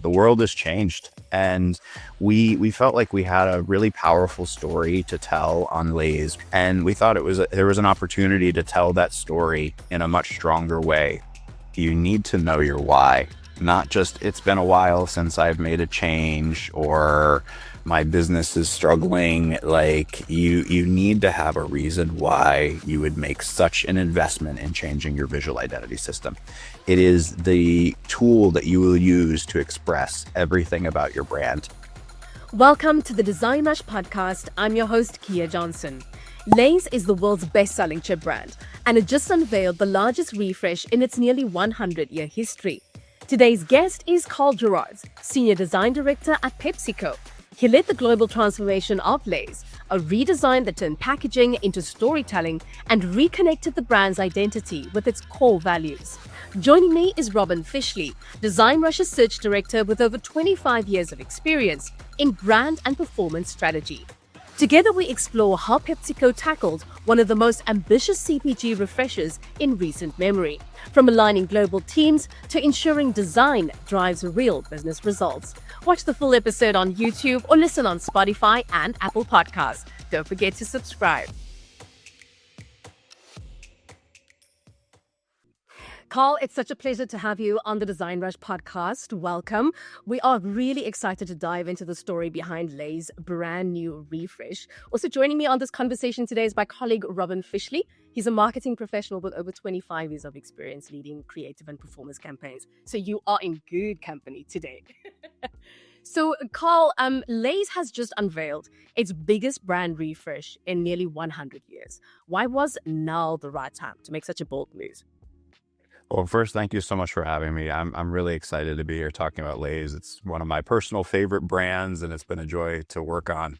The world has changed, and we felt like we had a really powerful story to tell on Lay's, and we thought there was an opportunity to tell that story in a much stronger way. You need to know your why, not just it's been a while since I've made a change or my business is struggling. Like you need to have a reason why you would make such an investment in changing your visual identity system. It is the tool that you will use to express everything about your brand. Welcome to the DesignRush Podcast. I'm your host, Kia Johnson. Lay's is the world's best-selling chip brand, and it just unveiled the largest refresh in its nearly 100-year history. Today's guest is Gerhards, Senior Design Director at PepsiCo. He led the global transformation of Lay's, a redesign that turned packaging into storytelling and reconnected the brand's identity with its core values. Joining me is Robin Fishley, DesignRush's Search Director with over 25 years of experience in brand and performance strategy. Together we explore how PepsiCo tackled one of the most ambitious CPG refreshes in recent memory, from aligning global teams to ensuring design drives real business results. Watch the full episode on YouTube or listen on Spotify and Apple Podcasts. Don't forget to subscribe. Carl, it's such a pleasure to have you on the DesignRush Podcast. Welcome. We are really excited to dive into the story behind Lay's brand new refresh. Also joining me on this conversation today is my colleague, Robin Fishley. He's a marketing professional with over 25 years of experience leading creative and performance campaigns. So you are in good company today. So, Carl, Lay's has just unveiled its biggest brand refresh in nearly 100 years. Why was now the right time to make such a bold move? Well, first, thank you so much for having me. I'm really excited to be here talking about Lay's. It's one of my personal favorite brands, and it's been a joy to work on.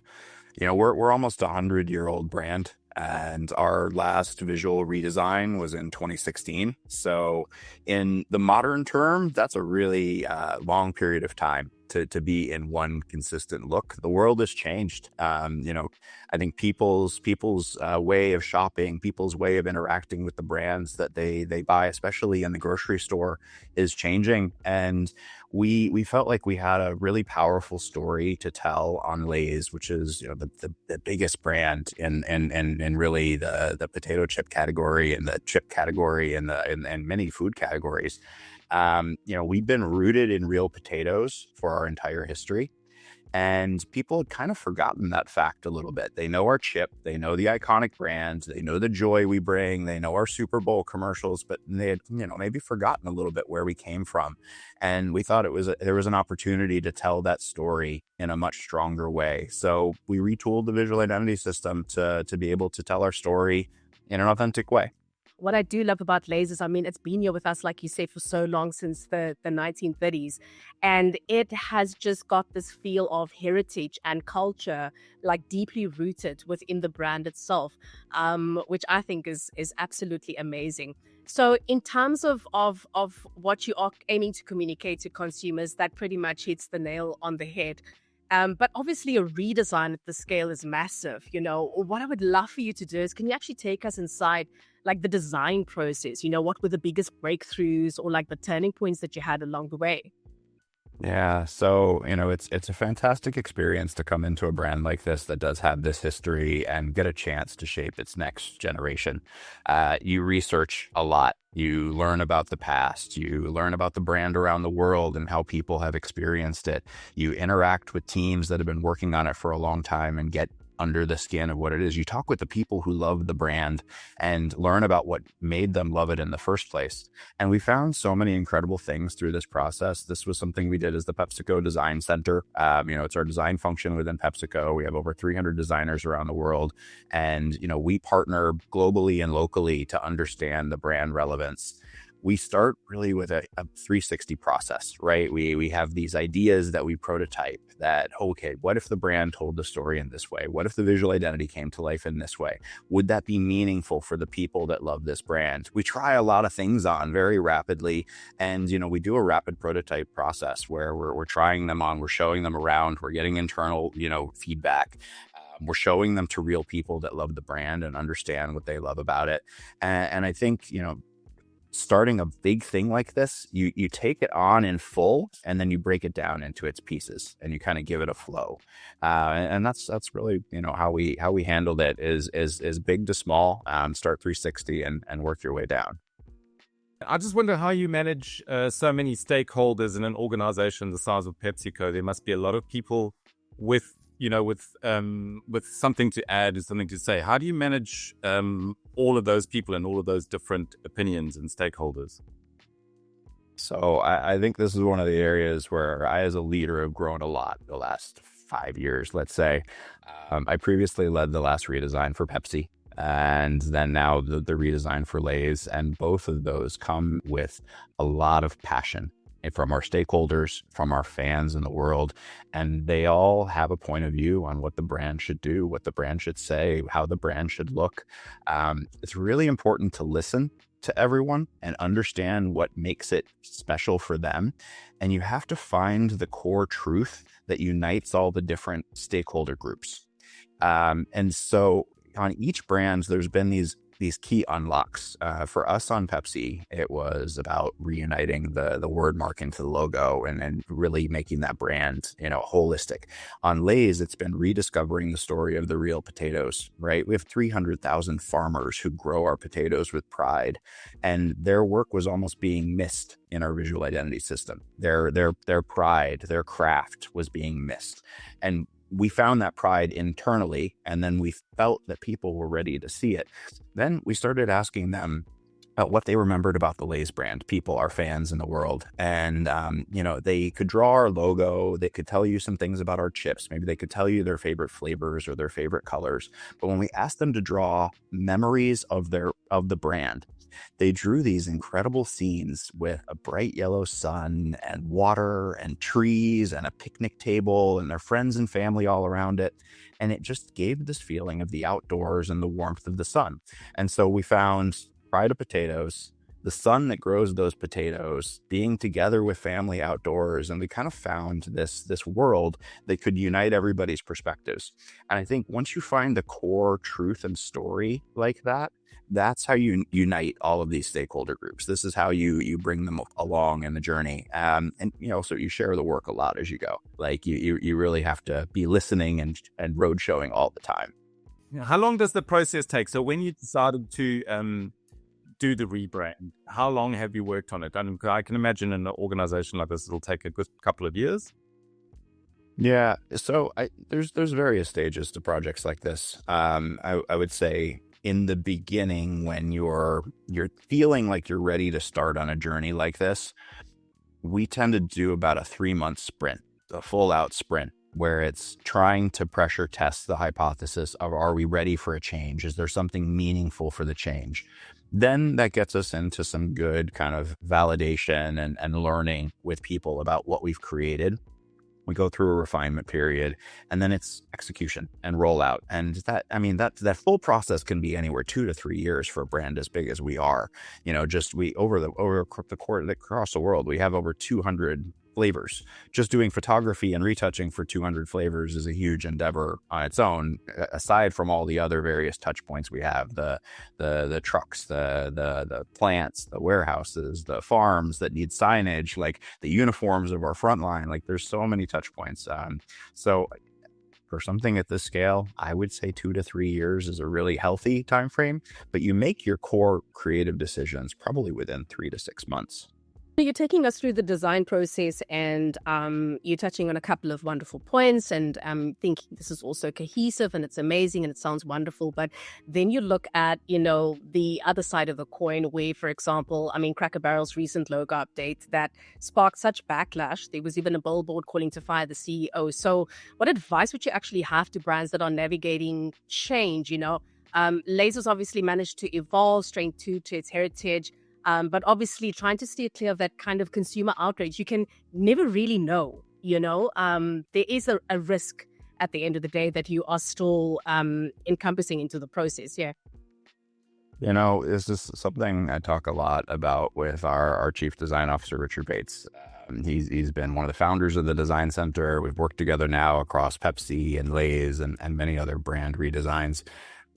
You know, we're almost a 100-year-old brand, and our last visual redesign was in 2016. So, in the modern term, that's a really long period of time to be in one consistent look. The world has changed. I think people's way of shopping, people's way of interacting with the brands that they buy, especially in the grocery store, is changing. And we felt like we had a really powerful story to tell on Lay's, which is the biggest brand in really the potato chip category and the chip category and many food categories. We've been rooted in real potatoes for our entire history, and people had kind of forgotten that fact a little bit. They know our chip, they know the iconic brands, they know the joy we bring, they know our Super Bowl commercials, but they had, maybe forgotten a little bit where we came from. And we thought there was an opportunity to tell that story in a much stronger way. So we retooled the visual identity system to be able to tell our story in an authentic way. What I do love about Lay's is, it's been here with us, like you said, for so long, since the 1930s. And it has just got this feel of heritage and culture, like deeply rooted within the brand itself, which I think is absolutely amazing. So in terms of what you are aiming to communicate to consumers, that pretty much hits the nail on the head. But obviously a redesign at the scale is massive. What I would love for you to do is, can you actually take us inside like the design process? What were the biggest breakthroughs or like the turning points that you had along the way? Yeah, so it's a fantastic experience to come into a brand like this that does have this history and get a chance to shape its next generation. You research a lot. You learn about the past. You learn about the brand around the world and how people have experienced it. You interact with teams that have been working on it for a long time and get under the skin of what it is. You talk with the people who love the brand and learn about what made them love it in the first place. And we found so many incredible things through this process. This was something we did as the PepsiCo Design Center. It's our design function within PepsiCo. We have over 300 designers around the world. And, we partner globally and locally to understand the brand relevance. We start really with a 360 process, right? We have these ideas that we prototype that, okay, what if the brand told the story in this way? What if the visual identity came to life in this way? Would that be meaningful for the people that love this brand? We try a lot of things on very rapidly. And, we do a rapid prototype process where we're trying them on, we're showing them around, we're getting internal, feedback. We're showing them to real people that love the brand and understand what they love about it. And I think, starting a big thing like this, you take it on in full, and then you break it down into its pieces, and you kind of give it a flow. And that's really, how we handled it is big to small, start 360 and work your way down. I just wonder how you manage so many stakeholders in an organization the size of PepsiCo. There must be a lot of people with something to add and something to say. How do you manage all of those people and all of those different opinions and stakeholders? So I think this is one of the areas where I, as a leader, have grown a lot the last 5 years, let's say. I previously led the last redesign for Pepsi, and then now the redesign for Lay's, and both of those come with a lot of passion from our stakeholders, from our fans in the world, and they all have a point of view on what the brand should do, what the brand should say, how the brand should look. It's really important to listen to everyone and understand what makes it special for them. And you have to find the core truth that unites all the different stakeholder groups. And so on each brand, there's been these key unlocks. For us on Pepsi, it was about reuniting the word mark into the logo and really making that brand, holistic. On Lay's, it's been rediscovering the story of the real potatoes, right? We have 300,000 farmers who grow our potatoes with pride, and their work was almost being missed in our visual identity system. Their pride, their craft was being missed. And we found that pride internally, and then we felt that people were ready to see it. Then we started asking them what they remembered about the Lay's brand, people, our fans in the world. And, they could draw our logo. They could tell you some things about our chips. Maybe they could tell you their favorite flavors or their favorite colors. But when we asked them to draw memories of the brand, they drew these incredible scenes with a bright yellow sun and water and trees and a picnic table and their friends and family all around it. And it just gave this feeling of the outdoors and the warmth of the sun. And so we found pride of potatoes, the sun that grows those potatoes, being together with family outdoors. And we kind of found this world that could unite everybody's perspectives. And I think once you find the core truth and story like that, that's how you unite all of these stakeholder groups. This is how you bring them along in the journey. And so you share the work a lot as you go. Like you really have to be listening and road showing all the time. How long does the process take? So when you decided to do the rebrand, how long have you worked on it? I can imagine in an organization like this, it'll take a good couple of years. Yeah. So there's various stages to projects like this. I would say in the beginning, when you're feeling like you're ready to start on a journey like this, we tend to do about a 3-month sprint, a full out sprint, where it's trying to pressure test the hypothesis of, are we ready for a change? Is there something meaningful for the change? Then that gets us into some good kind of validation and learning with people about what we've created. We go through a refinement period, and then it's execution and rollout. And that full process can be anywhere 2 to 3 years for a brand as big as we are. Across the world, we have over 200 flavors. Just doing photography and retouching for 200 flavors is a huge endeavor on its own, aside from all the other various touch points we have, the trucks, the plants, the warehouses, the farms that need signage, like the uniforms of our frontline. Like there's so many touch points. So for something at this scale, I would say 2 to 3 years is a really healthy time frame, but you make your core creative decisions probably within 3 to 6 months. You're taking us through the design process, and you're touching on a couple of wonderful points, and thinking this is also cohesive and it's amazing and it sounds wonderful. But then you look at, the other side of the coin where, for example, Cracker Barrel's recent logo update that sparked such backlash. There was even a billboard calling to fire the CEO. So what advice would you actually have to brands that are navigating change? Lay's has obviously managed to evolve, staying true to its heritage. But obviously trying to steer clear of that kind of consumer outrage. You can never really know, there is a risk at the end of the day that you are still encompassing into the process. Yeah. This is something I talk a lot about with our Chief Design Officer, Richard Bates. He's been one of the founders of the Design Center. We've worked together now across Pepsi and Lay's and many other brand redesigns.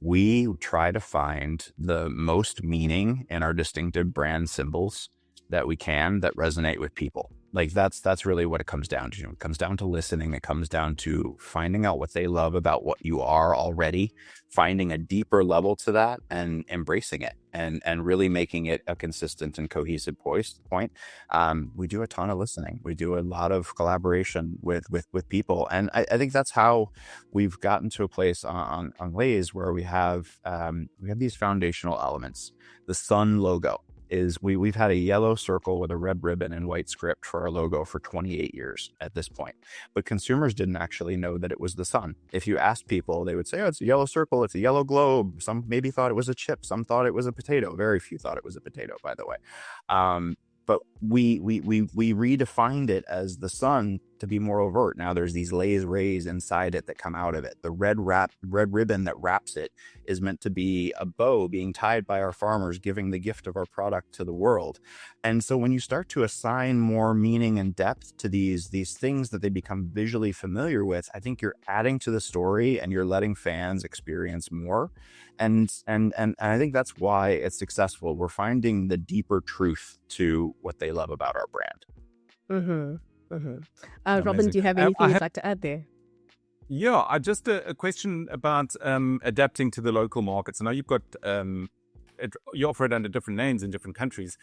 we try to find the most meaning in our distinctive brand symbols that we can that resonate with people. Like that's really what it comes down to. It comes down to listening. It comes down to finding out what they love about what you are already, finding a deeper level to that and embracing it and really making it a consistent and cohesive point. We do a ton of listening. We do a lot of collaboration with people. And I think that's how we've gotten to a place on Lay's where we have these foundational elements. The sun logo is we've had a yellow circle with a red ribbon and white script for our logo for 28 years at this point. But consumers didn't actually know that it was the sun. If you asked people, they would say, oh, it's a yellow circle, it's a yellow globe. Some maybe thought it was a chip. Some thought it was a potato. Very few thought it was a potato, by the way. But we redefined it as the sun to be more overt. Now there's these Lay's rays inside it that come out of it. The red ribbon that wraps it is meant to be a bow being tied by our farmers, giving the gift of our product to the world. And so when you start to assign more meaning and depth to these things that they become visually familiar with, I think you're adding to the story and you're letting fans experience more. And I think that's why it's successful. We're finding the deeper truth to what they love about our brand. Mm-hmm. Mm-hmm. Robin, do you have anything you'd like to add there? Yeah, just a question about adapting to the local markets. I know you've got you offer it under different names in different countries.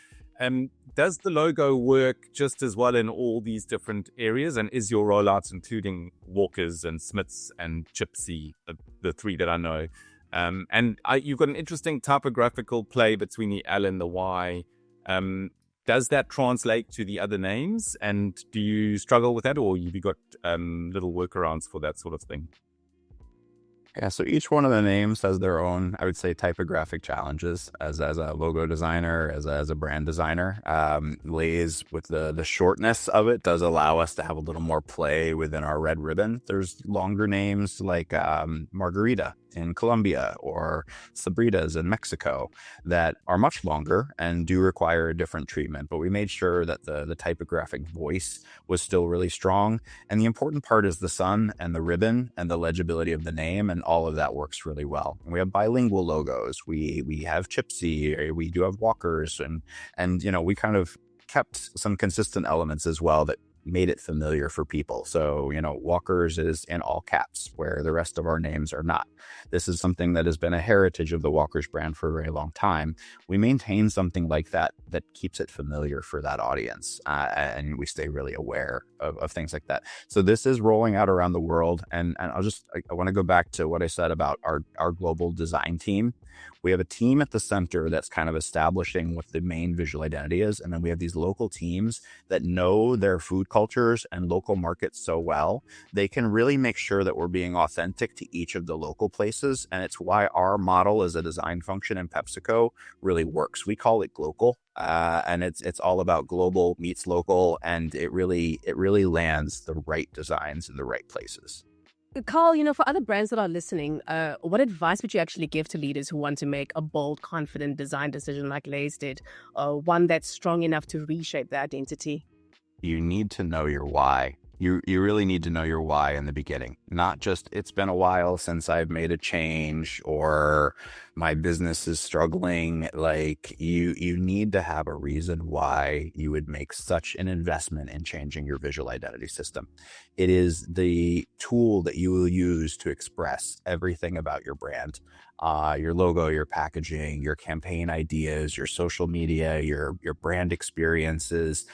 Does the logo work just as well in all these different areas? And is your rollouts including Walker's and Smith's and Gypsy, the three that I know? And you've got an interesting typographical play between the L and the Y. Does that translate to the other names? And do you struggle with that, or have you got little workarounds for that sort of thing? Yeah, so each one of the names has their own, I would say, typographic challenges as a logo designer, as a brand designer. Lay's, with the shortness of it, does allow us to have a little more play within our red ribbon. There's longer names like Margarita in Colombia or Sabritas in Mexico that are much longer and do require a different treatment. But we made sure that the typographic voice was still really strong. And the important part is the sun and the ribbon and the legibility of the name, and all of that works really well. And we have bilingual logos. We have Gypsy, we do have Walkers, and we kind of kept some consistent elements as well that made it familiar for people. So, Walkers is in all caps, where the rest of our names are not. This is something that has been a heritage of the Walkers brand for a very long time. We maintain something like that keeps it familiar for that audience. And we stay really aware of things like that. So this is rolling out around the world. And I want to go back to what I said about our global design team. We have a team at the center that's kind of establishing what the main visual identity is. And then we have these local teams that know their food cultures and local markets so well. They can really make sure that we're being authentic to each of the local places. And it's why our model as a design function in PepsiCo really works. We call it Glocal. And it's all about global meets local. And it really lands the right designs in the right places. Carl, for other brands that are listening, what advice would you actually give to leaders who want to make a bold, confident design decision like Lay's did, one that's strong enough to reshape their identity? You need to know your why. You really need to know your why in the beginning, not just it's been a while since I've made a change or my business is struggling. Like you need to have a reason why you would make such an investment in changing your visual identity system. It is the tool that you will use to express everything about your brand, your logo, your packaging, your campaign ideas, your social media, your brand experiences.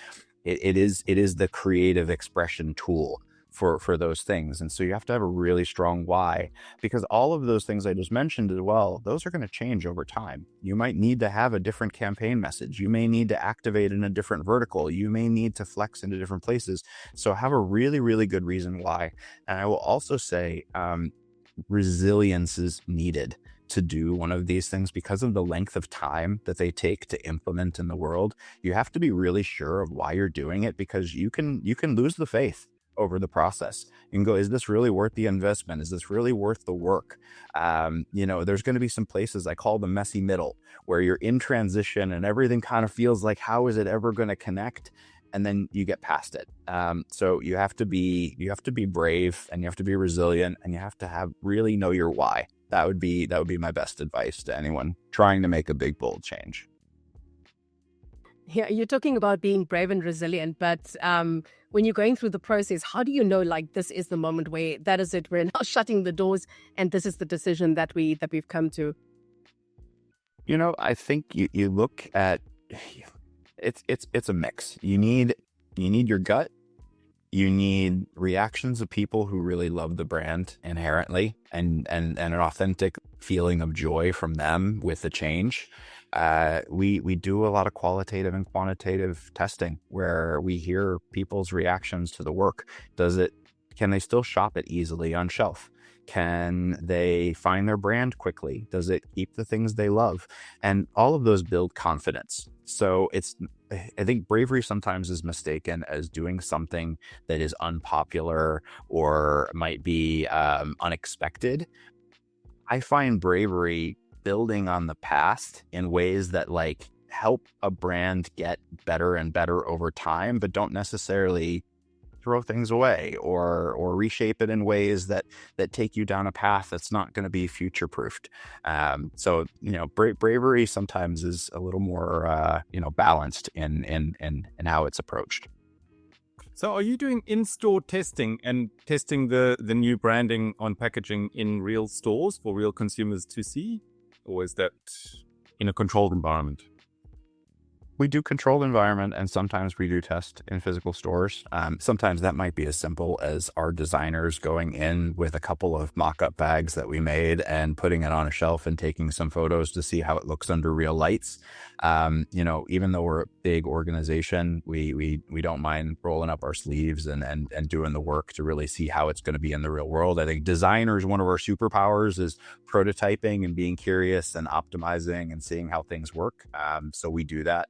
It is the creative expression tool for those things. And so you have to have a really strong why, because all of those things I just mentioned as well, those are going to change over time. You might need to have a different campaign message. You may need to activate in a different vertical. You may need to flex into different places. So have a really, really good reason why. And I will also say resilience is needed to do one of these things because of the length of time that they take to implement in the world. You have to be really sure of why you're doing it, because you can lose the faith over the process. You can go, is this really worth the investment? Is this really worth the work? There's going to be some places I call the messy middle, where you're in transition and everything kind of feels like, how is it ever going to connect? And then you get past it. So you have to be brave, and you have to be resilient, and you have to really know your why. That would be my best advice to anyone trying to make a big, bold change. Yeah, you're talking about being brave and resilient, but when you're going through the process, how do you know, like, this is the moment where that is it, we're now shutting the doors and this is the decision that we've come to? I think you look at it's a mix. You need your gut. You need reactions of people who really love the brand inherently and an authentic feeling of joy from them with the change. We do a lot of qualitative and quantitative testing where we hear people's reactions to the work. Can they still shop it easily on shelf? Can they find their brand quickly? Does it keep the things they love? And all of those build confidence. So I think bravery sometimes is mistaken as doing something that is unpopular or might be unexpected. I find bravery building on the past in ways that like help a brand get better and better over time, but don't necessarily throw things away or reshape it in ways that take you down a path that's not going to be future proofed. So bravery sometimes is a little more balanced in how it's approached. So are you doing in-store testing and testing the new branding on packaging in real stores for real consumers to see? Or is that in a controlled environment? We do controlled environment, and sometimes we do test in physical stores. Sometimes that might be as simple as our designers going in with a couple of mock-up bags that we made and putting it on a shelf and taking some photos to see how it looks under real lights. Even though we're a big organization, we don't mind rolling up our sleeves and doing the work to really see how it's going to be in the real world. I think designers, one of our superpowers is prototyping and being curious and optimizing and seeing how things work. So we do that.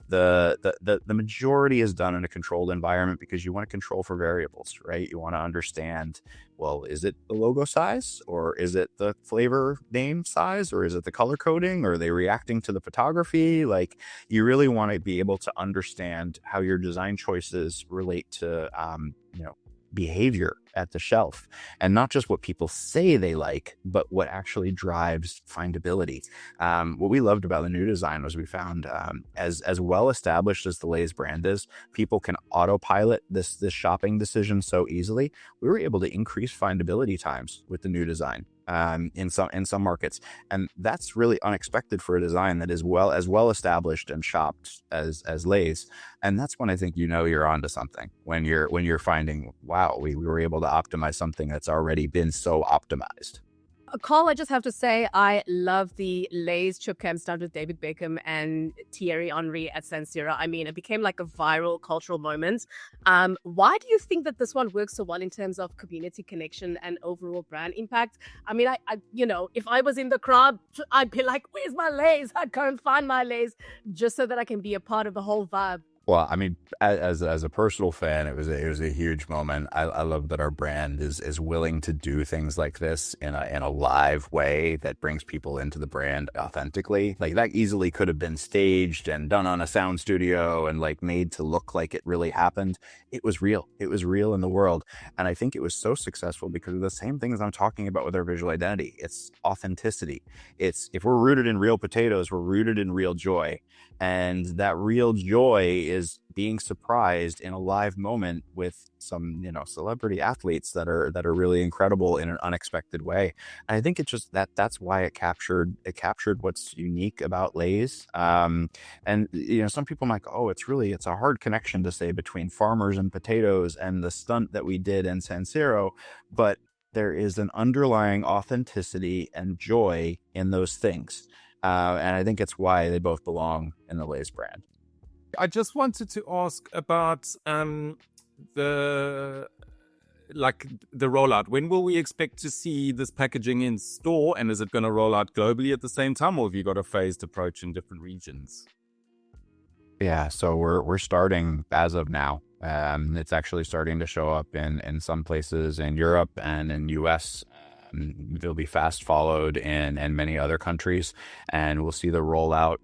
The majority is done in a controlled environment because you want to control for variables, right? You want to understand, well, is it the logo size, or is it the flavor name size, or is it the color coding, or are they reacting to the photography? Like, you really want to be able to understand how your design choices relate to behavior at the shelf, and not just what people say they like, but what actually drives findability. What we loved about the new design was we found as well established as the Lay's brand is, people can autopilot this shopping decision so easily. We were able to increase findability times with the new design in some markets, and that's really unexpected for a design that is as well established and shopped as Lay's. And that's when I think you're onto something, when you're finding, wow, we were able to optimize something that's already been so optimized. Carl, I just have to say, I love the Lay's trip camps down with David Beckham and Thierry Henry at San Siro. I mean, it became like a viral cultural moment. Why do you think that this one works so well in terms of community connection and overall brand impact? I mean, I if I was in the crowd, I'd be like, where's my Lay's? I'd go and find my Lay's just so that I can be a part of the whole vibe. Well, I mean, as a personal fan, it was a huge moment. I love that our brand is willing to do things like this in a live way that brings people into the brand authentically. Like, that easily could have been staged and done on a sound studio and like made to look like it really happened. It was real. It was real in the world. And I think it was so successful because of the same things I'm talking about with our visual identity. It's authenticity. It's, if we're rooted in real potatoes, we're rooted in real joy. And that real joy is being surprised in a live moment with some, celebrity athletes that are really incredible in an unexpected way. And I think it's just that's why it captured what's unique about Lay's. And some people might go, oh, it's a hard connection to say between farmers and potatoes and the stunt that we did in San Siro, but there is an underlying authenticity and joy in those things. And I think it's why they both belong in the Lay's brand. I just wanted to ask about the rollout. When will we expect to see this packaging in store, and is it going to roll out globally at the same time, or have you got a phased approach in different regions? Yeah, so we're starting as of now. It's actually starting to show up in some places in Europe and in US. They'll be fast followed in many other countries, and we'll see the rollout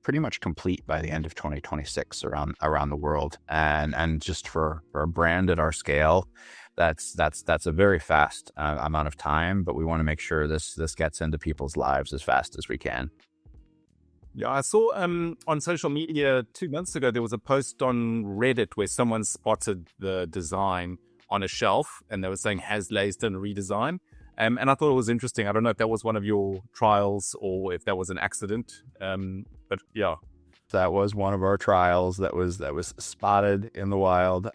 pretty much complete by the end of 2026 around the world. And just for a brand at our scale, that's a very fast amount of time, but we want to make sure this gets into people's lives as fast as we can. Yeah, I saw on social media 2 months ago, there was a post on Reddit where someone spotted the design on a shelf and they were saying, has Lay's done a redesign? And I thought it was interesting. I don't know if that was one of your trials or if that was an accident. But yeah. That was one of our trials that was spotted in the wild.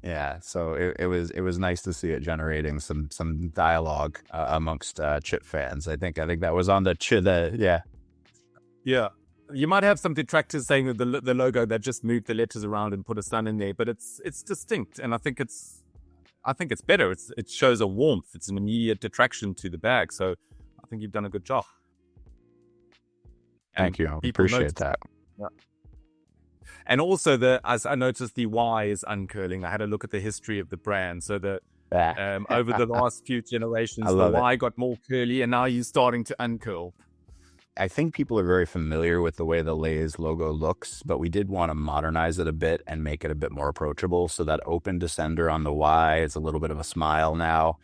Yeah, so it was nice to see it generating some dialogue amongst chip fans. I think that was on the. Yeah, you might have some detractors saying that the logo that just moved the letters around and put a sun in there, but it's distinct, and I think it's better. It shows a warmth. It's an immediate attraction to the bag. So I think you've done a good job. Thank you. I appreciate that. Yeah. And also, as I noticed, the Y is uncurling. I had a look at the history of the brand. So that over the last few generations, the Y got more curly, and now you're starting to uncurl. I think people are very familiar with the way the Lay's logo looks, but we did want to modernize it a bit and make it a bit more approachable. So that open descender on the Y is a little bit of a smile now.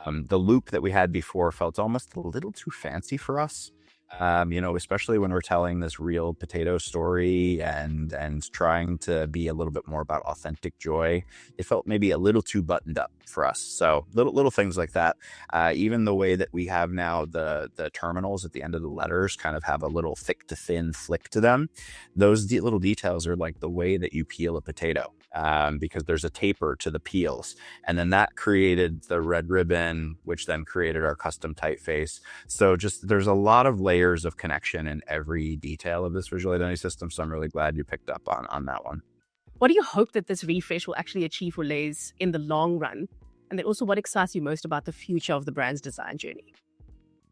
The loop that we had before felt almost a little too fancy for us. Especially when we're telling this real potato story and trying to be a little bit more about authentic joy, it felt maybe a little too buttoned up for us. So little things like that. Even the way that we have now the terminals at the end of the letters kind of have a little thick to thin flick to them. Those little details are like the way that you peel a potato. Because there's a taper to the peels. And then that created the red ribbon, which then created our custom typeface. So just there's a lot of layers of connection in every detail of this visual identity system. So I'm really glad you picked up on that one. What do you hope that this refresh will actually achieve for Lay's in the long run? And then also, what excites you most about the future of the brand's design journey?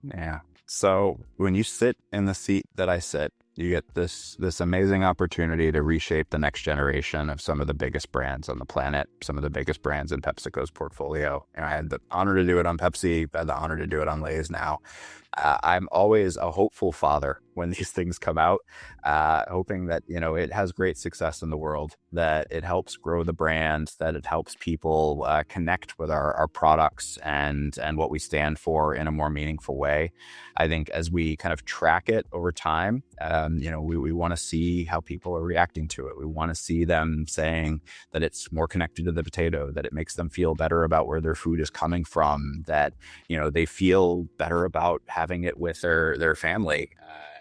Yeah. So when you sit in the seat that I sit, you get this amazing opportunity to reshape the next generation of some of the biggest brands on the planet, some of the biggest brands in PepsiCo's portfolio. And I had the honor to do it on Pepsi. I had the honor to do it on Lay's now. I'm always a hopeful father when these things come out, hoping that, it has great success in the world, that it helps grow the brand, that it helps people connect with our products and what we stand for in a more meaningful way. I think as we kind of track it over time, we want to see how people are reacting to it. We want to see them saying that it's more connected to the potato, that it makes them feel better about where their food is coming from, that, they feel better about having it with their family.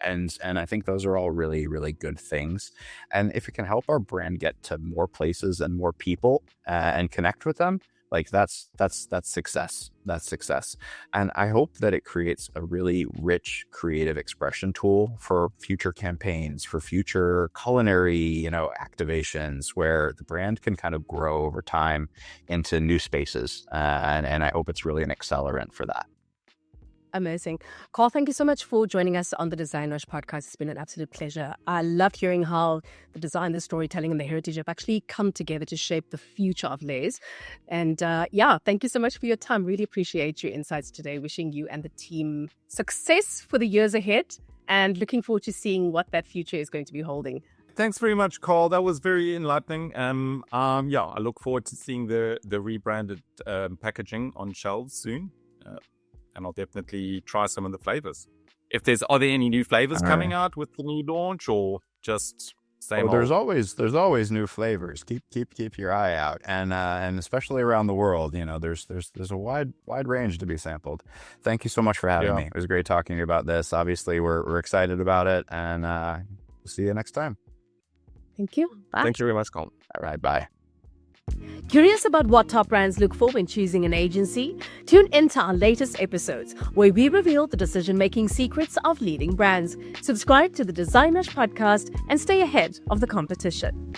And I think those are all really, really good things. And if it can help our brand get to more places and more people and connect with them, like that's success. That's success. And I hope that it creates a really rich creative expression tool for future campaigns, for future culinary, activations where the brand can kind of grow over time into new spaces. And I hope it's really an accelerant for that. Amazing. Carl, thank you so much for joining us on the DesignRush Podcast. It's been an absolute pleasure. I loved hearing how the design, the storytelling, and the heritage have actually come together to shape the future of Lay's. And thank you so much for your time. Really appreciate your insights today. Wishing you and the team success for the years ahead and looking forward to seeing what that future is going to be holding. Thanks very much, Carl. That was very enlightening. I look forward to seeing the rebranded packaging on shelves soon. And I'll definitely try some of the flavors. Are there any new flavors coming out with the new launch, or just same old? There's always new flavors. Keep your eye out, and especially around the world, there's a wide range to be sampled. Thank you so much for having me. It was great talking to you about this. Obviously, we're excited about it, and we'll see you next time. Thank you. Bye. Thank you very much, Colin. All right, bye. Curious about what top brands look for when choosing an agency? Tune into our latest episodes where we reveal the decision-making secrets of leading brands. Subscribe to the DesignRush Podcast and stay ahead of the competition.